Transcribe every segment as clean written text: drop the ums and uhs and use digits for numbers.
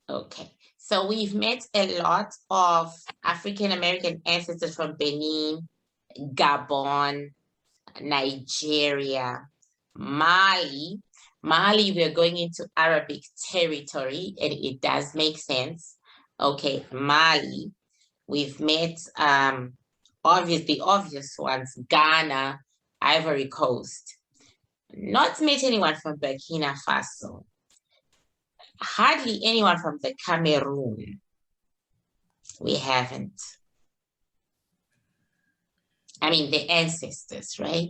Okay, so we've met a lot of African-American ancestors from Benin, Gabon, Nigeria, Mali. Mali, we're going into Arabic territory, and it does make sense. Okay, Mali. We've met the obvious ones, Ghana, Ivory Coast. Not met anyone from Burkina Faso. Hardly anyone from the Cameroon. We haven't. I mean, the ancestors, right?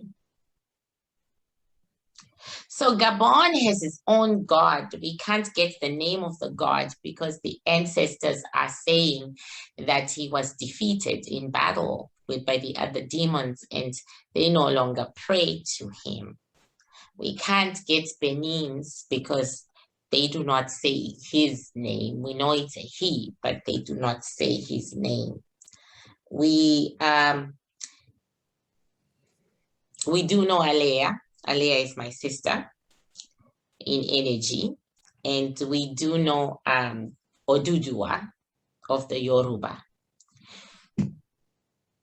So Gabon has its own god. We can't get the name of the god because the ancestors are saying that he was defeated in battle by the other demons and they no longer pray to him. We can't get Benin's because they do not say his name. We know it's a he, but they do not say his name. We do know Alea. Alea is my sister in energy. And we do know Odudua of the Yoruba.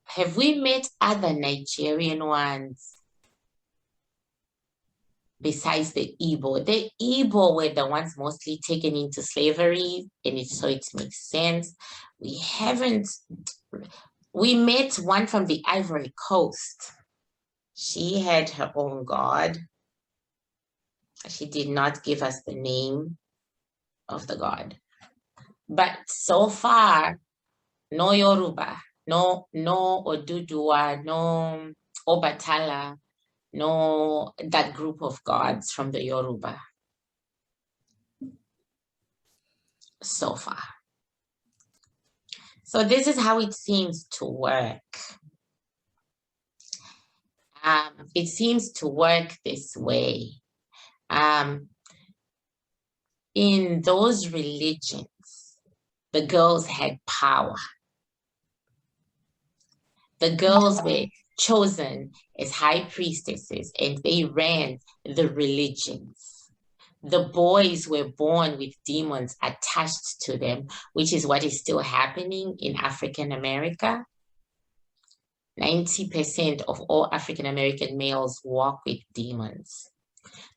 Have we met other Nigerian ones besides the Igbo? The Igbo were the ones mostly taken into slavery, and so it makes sense. We haven't. We met one from the Ivory Coast. She had her own god. She did not give us the name of the god. But so far, no Yoruba, no Odudua, no Obatala, no that group of gods from the Yoruba. So far. So this is how it seems to work. It seems to work this way. In those religions, the girls had power. The girls were chosen as high priestesses and they ran the religions. The boys were born with demons attached to them, which is what is still happening in African America. 90% of all African American males walk with demons.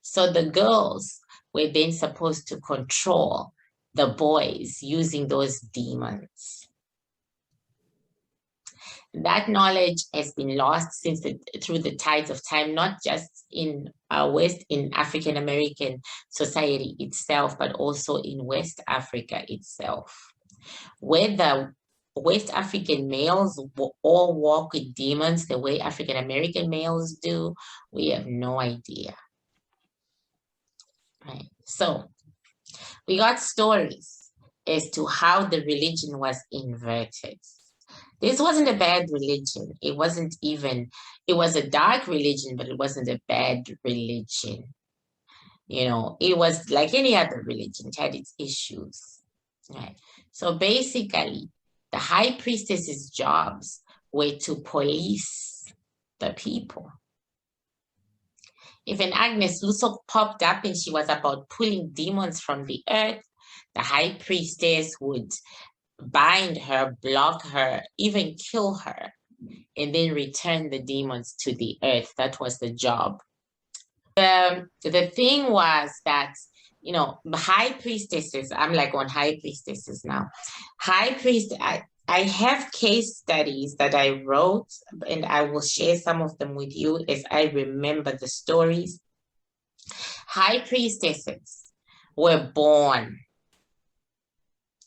So the girls were then supposed to control the boys using those demons. That knowledge has been lost through the tides of time, not just in African American society itself, but also in West Africa itself. Whether West African males all walk with demons the way African American males do, we have no idea. Right. So we got stories as to how the religion was inverted. This wasn't a bad religion. It was a dark religion, but it wasn't a bad religion. You know, it was like any other religion. It had its issues. Right. So basically, the high priestess's jobs were to police the people. If an Agnes Luso popped up and she was about pulling demons from the earth, the high priestess would bind her, block her, even kill her, and then return the demons to the earth. That was the job. The thing was that, you know, high priestesses, I'm like on high priestesses now. High priest, I have case studies that I wrote, and I will share some of them with you as I remember the stories. High priestesses were born,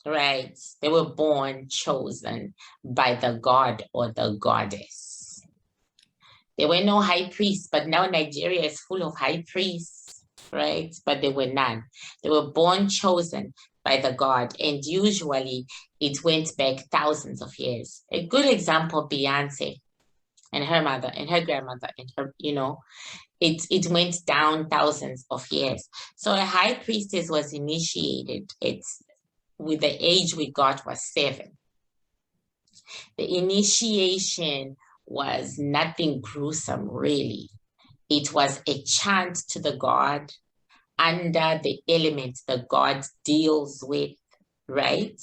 right? They were born chosen by the god or the goddess. There were no high priests, but now Nigeria is full of high priests, right? But there were none. They were born chosen by the god, and usually it went back thousands of years. A good example, Beyonce and her mother and her grandmother and her, you know, it went down thousands of years. So a high priestess was initiated. With the age we got was 7. The initiation was nothing gruesome, really. It was a chant to the god under the element the god deals with. right?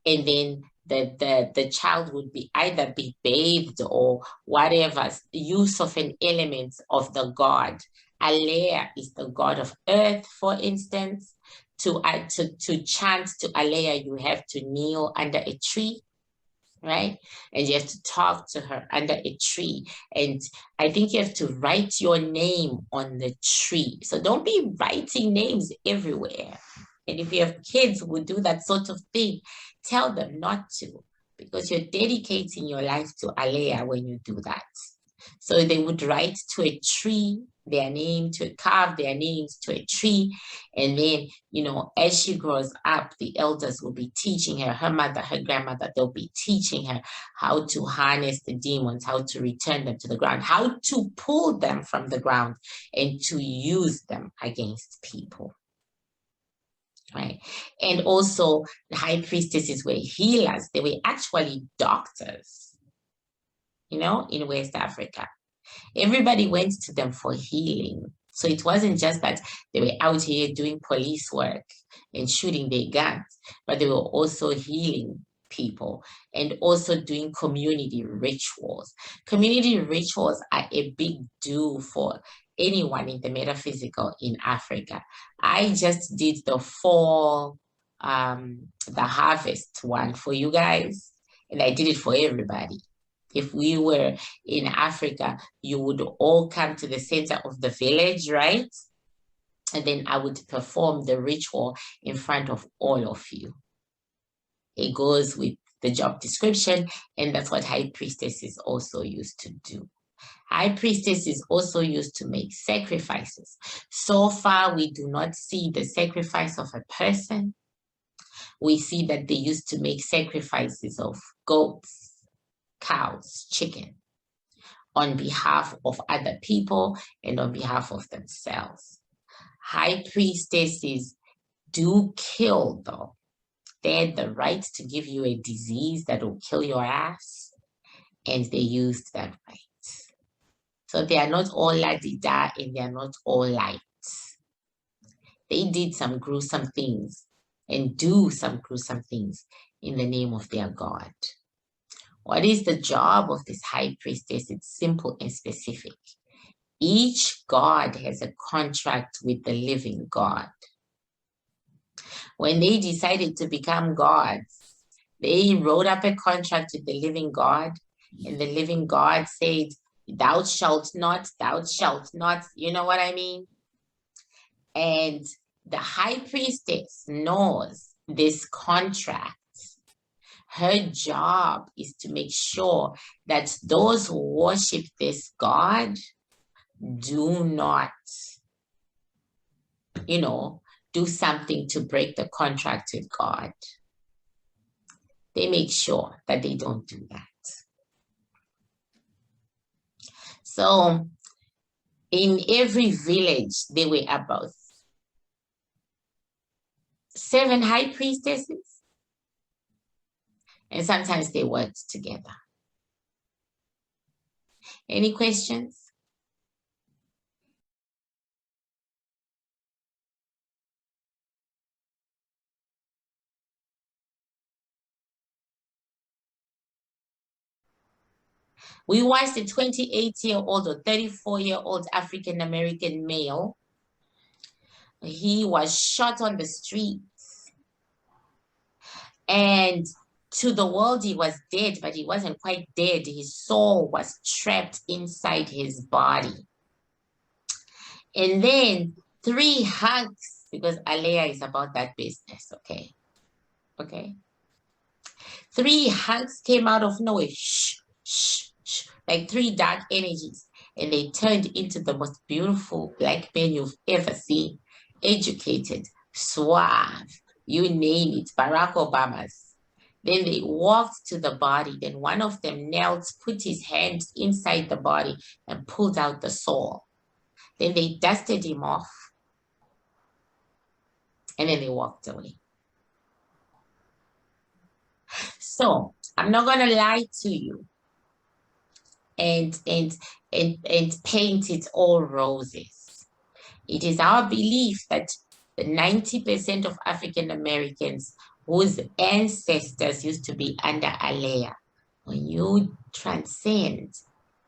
And then the child would be either be bathed or whatever, use of an element of the god. Alea is the god of earth, for instance. To chant to Alea, you have to kneel under a tree, right? And you have to talk to her under a tree. And I think you have to write your name on the tree. So don't be writing names everywhere. And if you have kids who do that sort of thing, tell them not to, because you're dedicating your life to Alea when you do that. So they would write to a tree their name, to carve their names to a tree. And then, you know, as she grows up, the elders will be teaching her, her mother, her grandmother, they'll be teaching her how to harness the demons, how to return them to the ground, how to pull them from the ground and to use them against people. Right. And also the high priestesses were healers. They were actually doctors, you know, in West Africa. Everybody went to them for healing. So it wasn't just that they were out here doing police work and shooting their guns, but they were also healing people and also doing community rituals. Community rituals are a big do for anyone in the metaphysical in Africa. I just did the fall, the harvest one for you guys, and I did it for everybody. If we were in Africa, you would all come to the center of the village, right? And then I would perform the ritual in front of all of you. It goes with the job description, and that's what high priestesses also used to do. High priestesses also used to make sacrifices. So far, we do not see the sacrifice of a person. We see that they used to make sacrifices of goats, cows, chicken, on behalf of other people and on behalf of themselves. High priestesses do kill, though. They had the right to give you a disease that will kill your ass, and they used that right. So they are not all la-di-da and they are not all light. They did some gruesome things and do some gruesome things in the name of their God. What is the job of this high priestess? It's simple and specific. Each god has a contract with the living God. When they decided to become gods, they wrote up a contract with the living God, and the living God said, thou shalt not, you know what I mean? And the high priestess knows this contract. Her job is to make sure that those who worship this God do not, you know, do something to break the contract with God. They make sure that they don't do that. So in every village, there were about 7 high priestesses. And sometimes they worked together. Any questions? We watched a 28-year-old or 34-year-old African-American male. He was shot on the streets. And to the world, he was dead, but he wasn't quite dead. His soul was trapped inside his body. And then 3 hunks, because Alea is about that business, okay? Okay. 3 hunks came out of nowhere, like 3 dark energies, and they turned into the most beautiful black men you've ever seen. Educated, suave, you name it, Barack Obama's. Then they walked to the body. Then one of them knelt, put his hands inside the body and pulled out the soul. Then they dusted him off. And then they walked away. So I'm not going to lie to you and paint it all roses. It is our belief that the 90% of African Americans whose ancestors used to be under Alea. When you transcend,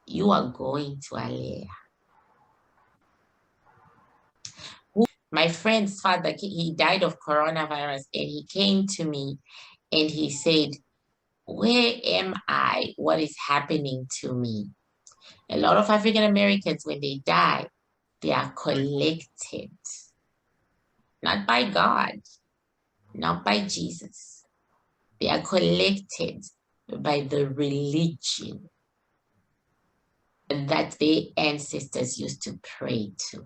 you are going to Alea. My friend's father, he died of coronavirus, and he came to me and he said, where am I? What is happening to me? A lot of African Americans, when they die, they are collected, not by God, not by Jesus. They are collected by the religion that their ancestors used to pray to.